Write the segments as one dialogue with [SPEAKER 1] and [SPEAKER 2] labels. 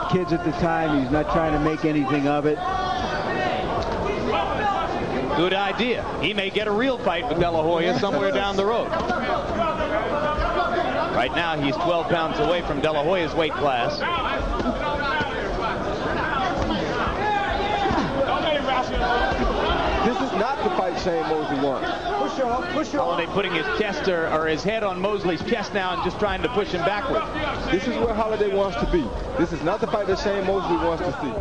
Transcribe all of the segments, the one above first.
[SPEAKER 1] kids at the time. He's not trying to make anything of it.
[SPEAKER 2] Good idea. He may get a real fight with De La Hoya somewhere down the road. Right now, he's 12 pounds away from De La Hoya's weight class.
[SPEAKER 3] This is not the fight Shane Mosley wants.
[SPEAKER 2] Holiday putting his chest or his head on Mosley's chest now and just trying to push him backward.
[SPEAKER 3] This is where Holiday wants to be. This is not the fight that Shane Mosley wants to see.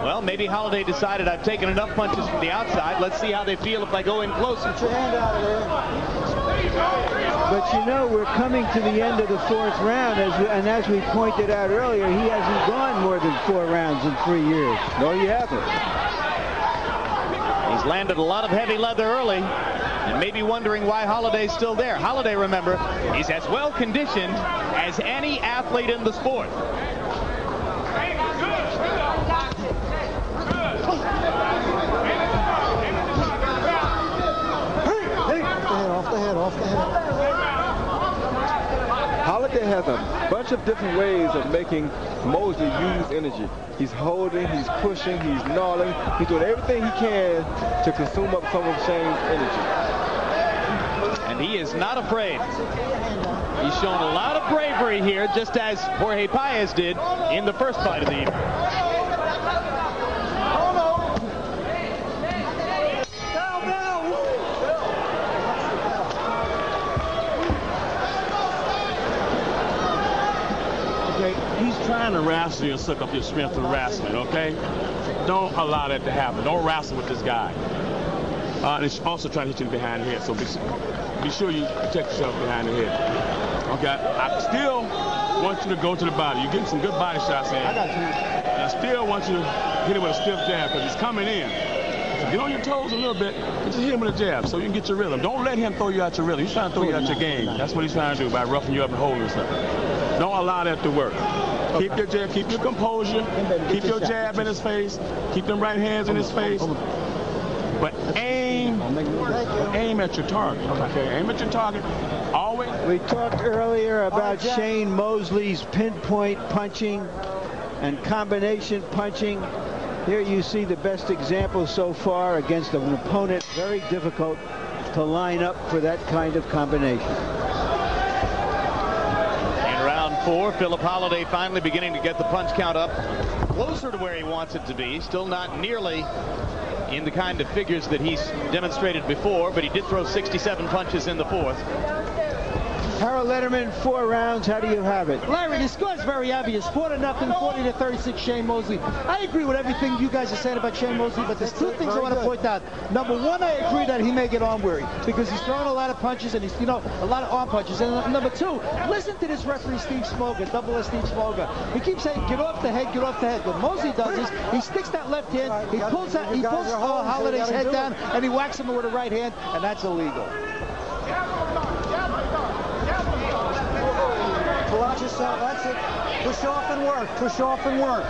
[SPEAKER 2] Well, maybe Holiday decided I've taken enough punches from the outside. Let's see how they feel if I go in closer.
[SPEAKER 4] Get your hand out of there.
[SPEAKER 1] But you know, we're coming to the end of the 4th round, and as we pointed out earlier, he hasn't gone more than 4 rounds in 3 years.
[SPEAKER 3] No, he hasn't.
[SPEAKER 2] He's landed a lot of heavy leather early and maybe wondering why Holiday's still there. Holiday, remember, is as well conditioned as any athlete in the sport.
[SPEAKER 4] Off the head.
[SPEAKER 3] Holiday has a bunch of different ways of making Mosley use energy. He's holding, he's pushing, he's gnawing. He's doing everything he can to consume up some of Shane's energy.
[SPEAKER 2] And he is not afraid. He's shown a lot of bravery here, just as Jorge Paez did in the first fight of the evening.
[SPEAKER 5] He's trying to wrestle you and suck up your strength through wrestling, okay? Don't allow that to happen. Don't wrestle with this guy. And he's also trying to hit you behind the head, so be sure you protect yourself behind the head. Okay? I still want you to go to the body. You're getting some good body shots in.
[SPEAKER 4] I got you.
[SPEAKER 5] And I still want you to hit him with a stiff jab because he's coming in. So get on your toes a little bit and just hit him with a jab so you can get your rhythm. Don't let him throw you out your rhythm. He's trying to throw you out your game. That's what he's trying to do by roughing you up and holding stuff. Don't allow that to work. Keep your jab, keep your composure, keep your jab in his face, keep them right hands in his face. But aim at your target. Okay, aim at your target. Always.
[SPEAKER 1] We talked earlier about Shane Mosley's pinpoint punching and combination punching. Here you see the best example so far against an opponent very difficult to line up for that kind of combination.
[SPEAKER 2] 4, Phillip Holiday finally beginning to get the punch count up closer to where he wants it to be. Still not nearly in the kind of figures that he's demonstrated before, but he did throw 67 punches in the 4th.
[SPEAKER 1] Harold Letterman, 4 rounds. How do you have it?
[SPEAKER 4] Larry, the score is very obvious. 4-0, 40-36, Shane Mosley. I agree with everything you guys are saying about Shane Mosley, but there's 2 things I want to point out. Number 1, I agree that he may get arm weary because he's throwing a lot of punches and he's, you know, a lot of arm punches. And number 2, listen to this referee, Steve Smoger, Double S Steve Smoger. He keeps saying, get off the head, get off the head. What Mosley does is he sticks that left hand, he pulls Holiday's head down, and he whacks him with the right hand, and that's illegal.
[SPEAKER 6] Watch yourself, that's it. Push off and work, push off and work.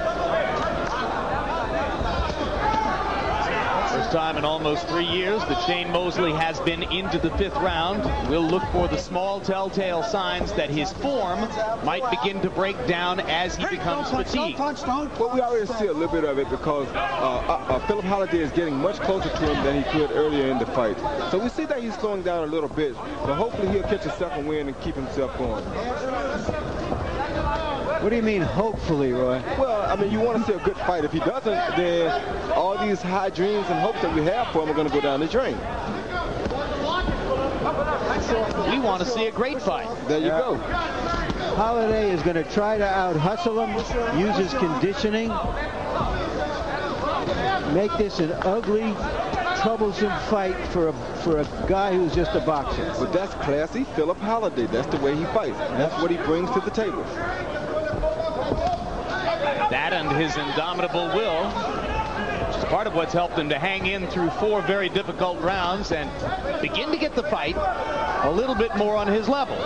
[SPEAKER 2] First time in almost 3 years that Shane Mosley has been into the 5th round. We'll look for the small telltale signs that his form might begin to break down as he becomes fatigued.
[SPEAKER 3] Well, we already see a little bit of it because Phillip Holiday is getting much closer to him than he could earlier in the fight. So we see that he's slowing down a little bit, but hopefully he'll catch a second win and keep himself going.
[SPEAKER 1] What do you mean, hopefully, Roy?
[SPEAKER 3] Well, I mean, you want to see a good fight. If he doesn't, then all these high dreams and hopes that we have for him are going to go down the drain.
[SPEAKER 2] We want to see a great fight.
[SPEAKER 3] There you go.
[SPEAKER 1] Holiday is going to try to out-hustle him, use his conditioning, make this an ugly, troublesome fight for a guy who's just a boxer.
[SPEAKER 3] But that's classy Phillip Holiday. That's the way he fights. That's what he brings to the table.
[SPEAKER 2] That and his indomitable will, which is part of what's helped him to hang in through 4 very difficult rounds and begin to get the fight a little bit more on his level.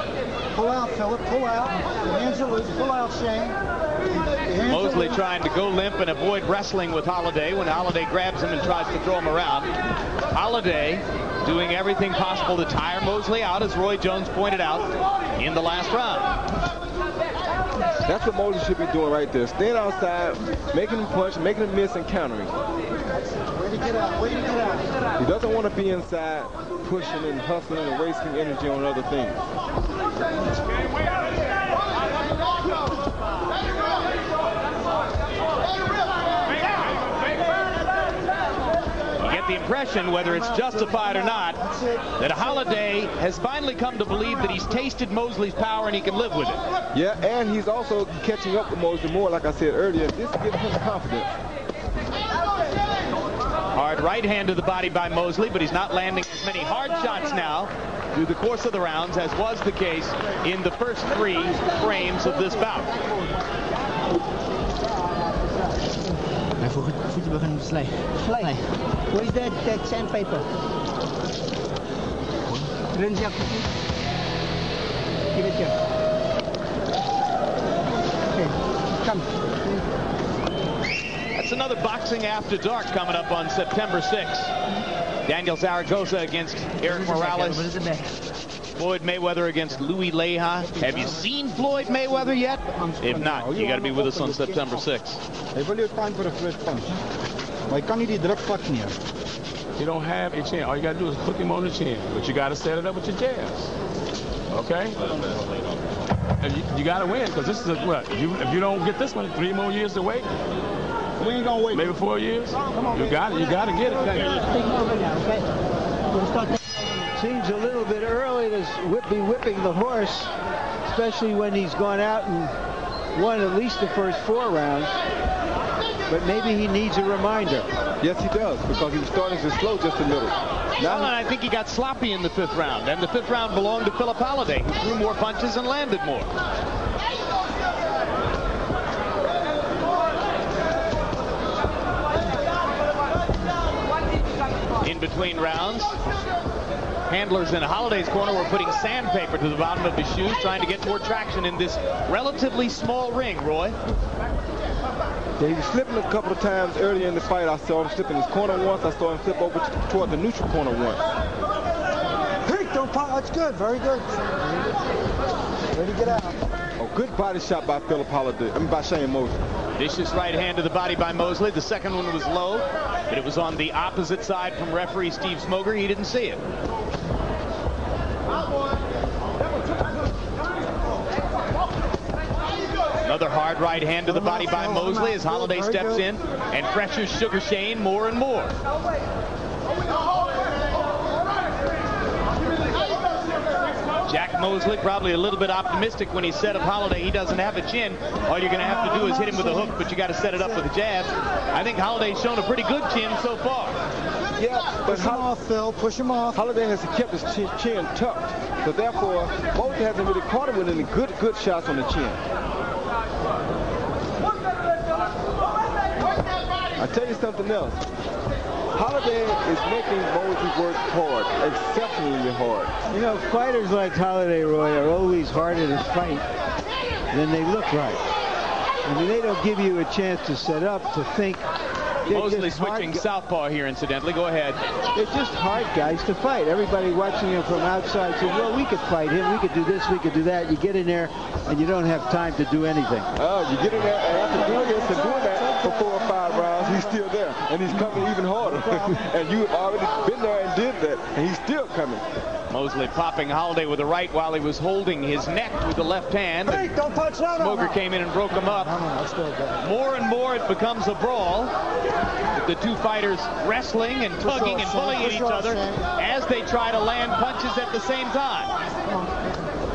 [SPEAKER 6] Pull out, Phillip, pull out. Your hands are loose. Pull out, Shane.
[SPEAKER 2] Mosley trying to go limp and avoid wrestling with Holiday when Holiday grabs him and tries to throw him around. Holiday doing everything possible to tire Mosley out, as Roy Jones pointed out in the last round.
[SPEAKER 3] That's what Mosley should be doing right there. Staying outside, making him punch, making him miss, and countering.
[SPEAKER 6] Way to get out. Way to get out.
[SPEAKER 3] He doesn't want to be inside, pushing and hustling and wasting energy on other things.
[SPEAKER 2] The impression, whether it's justified or not, that Holiday has finally come to believe that he's tasted Mosley's power and he can live with it.
[SPEAKER 3] Yeah, and he's also catching up with Mosley more, like I said earlier. This gives him confidence.
[SPEAKER 2] Hard right hand to the body by Mosley, but he's not landing as many hard shots now through the course of the rounds as was the case in the first 3 frames of this bout.
[SPEAKER 6] Play. Where's that sandpaper? Rinse up. Give it here. Okay, come.
[SPEAKER 2] That's another Boxing After Dark coming up on September 6th. Daniel Zaragoza against Eric Morales. Floyd Mayweather against Louis Leja. Have you seen Floyd Mayweather yet? If not, you got to be with us on September 6th.
[SPEAKER 7] Hy wil jou time for a fresh punch. Maar hy kan nie die druk vat nie.
[SPEAKER 5] You don't have a chin. All you got to do is hook him on the chin. But you got to set it up with your jabs. Okay? And you got to win, because this is what? If you don't get this one, 3 more years to wait.
[SPEAKER 7] We ain't gonna wait.
[SPEAKER 5] Maybe 4 years. You got it. You got to get it.
[SPEAKER 1] Seems a little bit early to be whipping the horse, especially when he's gone out and won at least the first 4 rounds. But maybe he needs a reminder.
[SPEAKER 3] Yes, he does, because he was starting to slow just a little.
[SPEAKER 2] Well, and I think he got sloppy in the 5th round, and the 5th round belonged to Phillip Holiday, who threw more punches and landed more. In between rounds, handlers in Holiday's corner were putting sandpaper to the bottom of his shoes, trying to get more traction in this relatively small ring, Roy.
[SPEAKER 3] Yeah, he was slipping a couple of times earlier in the fight. I saw him slip in his corner once. I saw him slip over toward the neutral corner once.
[SPEAKER 6] Hey, don't pop. That's good. Very good. Ready to get out.
[SPEAKER 3] A good body shot by Phillip Holiday. By Shane Mosley.
[SPEAKER 2] Vicious right hand to the body by Mosley. The second one was low, but it was on the opposite side from referee Steve Smoger. He didn't see it. Another hard right hand to the body by Mosley as Holiday steps in and pressures Sugar Shane more and more. Jack Mosley probably a little bit optimistic when he said of Holiday he doesn't have a chin. All you're going to have to do is hit him with a hook, but you got to set it up with a jab. I think Holiday's shown a pretty good chin so far.
[SPEAKER 3] Yeah, but
[SPEAKER 6] push him off, Phil. Push him off.
[SPEAKER 3] Holiday has kept his chin tucked, so therefore Mosley hasn't really caught him with any good shots on the chin. I tell you something else. Holiday is making Mosley work hard, exceptionally hard.
[SPEAKER 1] You know, fighters like Holiday, Roy, are always harder to fight than they look like. I mean, they don't give you a chance to set up, to think.
[SPEAKER 2] Mosley switching southpaw here, incidentally. Go ahead.
[SPEAKER 1] They're just hard guys to fight. Everybody watching him from outside says, well, we could fight him. We could do this. We could do that. You get in there, and you don't have time to do anything.
[SPEAKER 3] Oh, you get in there, and after doing this and doing that for 4 or 5 rounds, he's still there, and he's coming even harder. And you have already been there and did that, and he's still coming.
[SPEAKER 2] Mosley popping Holiday with the right while he was holding his neck with the left hand.
[SPEAKER 6] Hey, don't touch.
[SPEAKER 2] Smoger came in and broke him up. More and more it becomes a brawl. The two fighters wrestling and tugging and pulling at each other as they try to land punches at the same time.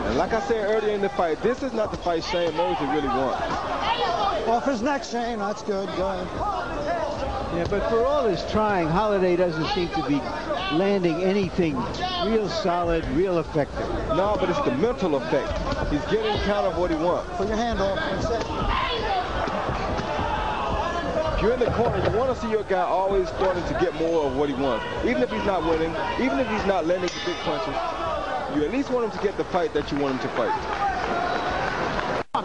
[SPEAKER 3] And like I said earlier in the fight, this is not the fight Shane Mosley really wants.
[SPEAKER 6] Off his neck, Shane. That's good. Go ahead.
[SPEAKER 1] Yeah, but for all his trying, Holiday doesn't seem to be landing anything real solid, real effective.
[SPEAKER 3] No, but it's the mental effect. He's getting kind of what he wants.
[SPEAKER 6] Put your hand off. That's it.
[SPEAKER 3] If you're in the corner, you want to see your guy always starting to get more of what he wants. Even if he's not winning, even if he's not landing the big punches, you at least want him to get the fight that you want him to fight.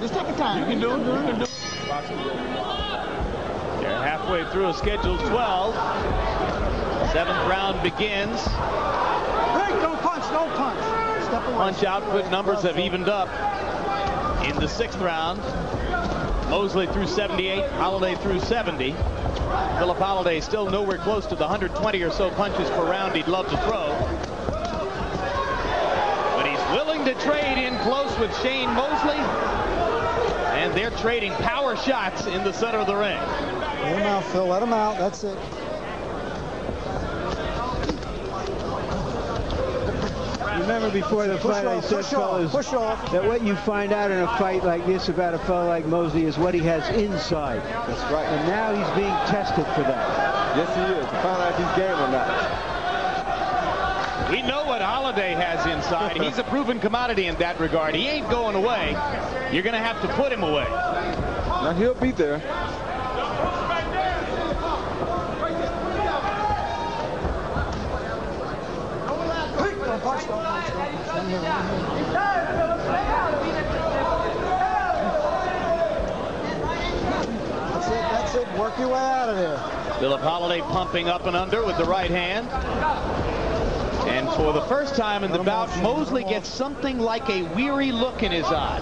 [SPEAKER 6] Just take your time.
[SPEAKER 5] You can do it. You can do it.
[SPEAKER 2] They're halfway through a scheduled 12. 7th round begins.
[SPEAKER 6] Hey, don't punch. Don't punch. Step away.
[SPEAKER 2] Punch output numbers have evened up in the 6th round. Mosley threw 78, Holiday threw 70. Phillip Holiday still nowhere close to the 120 or so punches per round he'd love to throw. But he's willing to trade in close with Shane Mosley. And they're trading power shots in the center of the ring.
[SPEAKER 6] Let him out, Phil. Let him out. That's it.
[SPEAKER 1] Remember before the fight I said, fellas, that what you find out in a fight like this about a fellow like Mosley is what he has inside.
[SPEAKER 3] That's right.
[SPEAKER 1] And now he's being tested for that.
[SPEAKER 3] Yes, he is. To find out if he's game or not.
[SPEAKER 2] We know what Holiday has inside. He's a proven commodity in that regard. He ain't going away. You're going to have to put him away.
[SPEAKER 3] Now he'll be there.
[SPEAKER 6] That's it. Work your way out of there.
[SPEAKER 2] Phillip Holiday pumping up and under with the right hand. And for the first time in the bout, Mosley gets something like a weary look in his eye.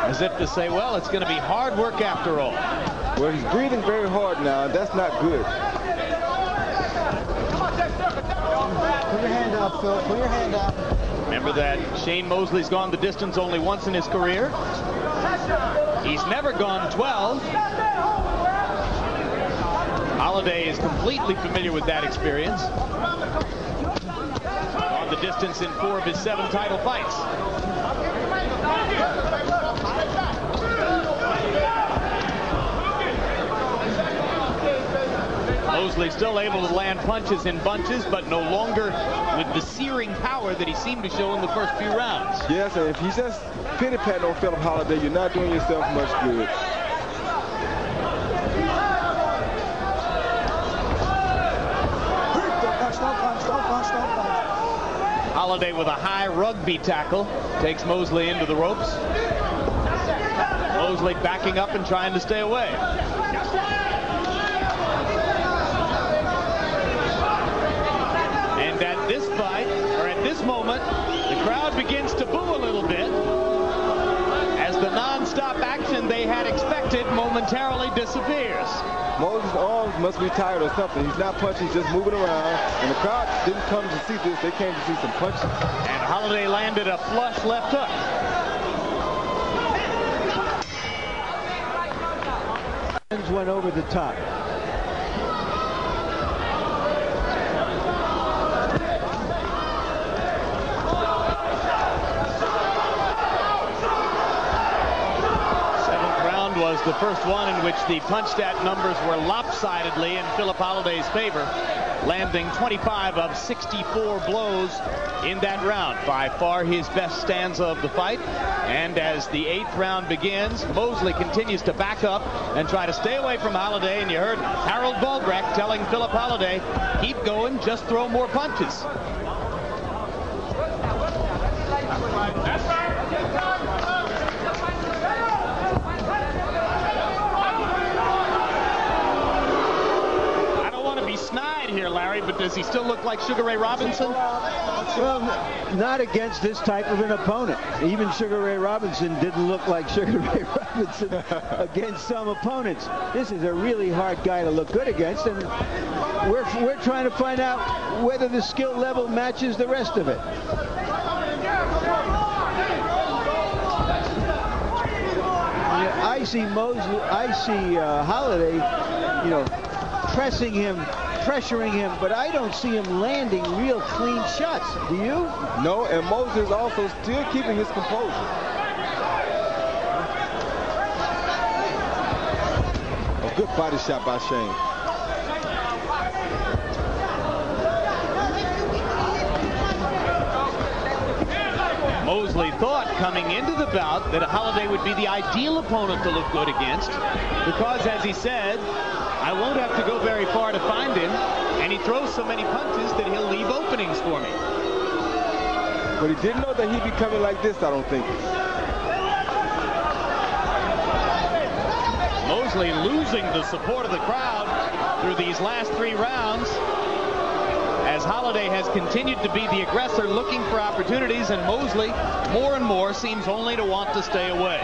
[SPEAKER 2] As if to say, well, it's going to be hard work after all.
[SPEAKER 3] Well, he's breathing very hard now, and that's not good.
[SPEAKER 6] Put your hand out, Phil. Put your hand out.
[SPEAKER 2] Remember that Shane Mosley's gone the distance only once in his career. He's never gone 12. Holiday is completely familiar with that experience. On the distance in 4 of his 7 title fights. Mosley still able to land punches in bunches, but no longer with the searing power that he seemed to show in the first few rounds.
[SPEAKER 3] Yes, and if you just pity-pat on Phillip Holiday, you're not doing yourself much good.
[SPEAKER 2] Holiday with a high rugby tackle takes Mosley into the ropes. Mosley backing up and trying to stay away. And at this fight, or at this moment, the crowd begins to boo a little bit as the non-stop action they had expected momentarily disappears.
[SPEAKER 3] Mosley's arms must be tired or something. He's not punching, he's just moving around. And the crowd didn't come to see this. They came to see some punches.
[SPEAKER 2] And Holiday landed a flush left hook.
[SPEAKER 1] Went over the top.
[SPEAKER 2] Was the first one in which the punch stat numbers were lopsidedly in Phillip Holiday's favor, landing 25 of 64 blows in that round. By far his best stanza of the fight. And as the 8th round begins, Mosley continues to back up and try to stay away from Holiday. And you heard Harold Balbrecht telling Phillip Holiday, keep going, just throw more punches. Here, Larry, but does he still look like Sugar Ray Robinson?
[SPEAKER 1] Well, not against this type of an opponent. Even Sugar Ray Robinson didn't look like Sugar Ray Robinson against some opponents. This is a really hard guy to look good against, and we're trying to find out whether the skill level matches the rest of it. I see Mosley, Holiday, you know, pressing him, pressuring him, but I don't see him landing real clean shots. Do you?
[SPEAKER 3] No, and Mosley is also still keeping his composure. A good body shot by Shane.
[SPEAKER 2] Mosley thought coming into the bout that Holiday would be the ideal opponent to look good against because, as he said, I won't have to go very far to find him, and he throws so many punches that he'll leave openings for me.
[SPEAKER 3] But he didn't know that he'd be coming like this, I don't think.
[SPEAKER 2] Mosley losing the support of the crowd through these last 3 rounds as Holiday has continued to be the aggressor looking for opportunities, and Mosley more and more seems only to want to stay away.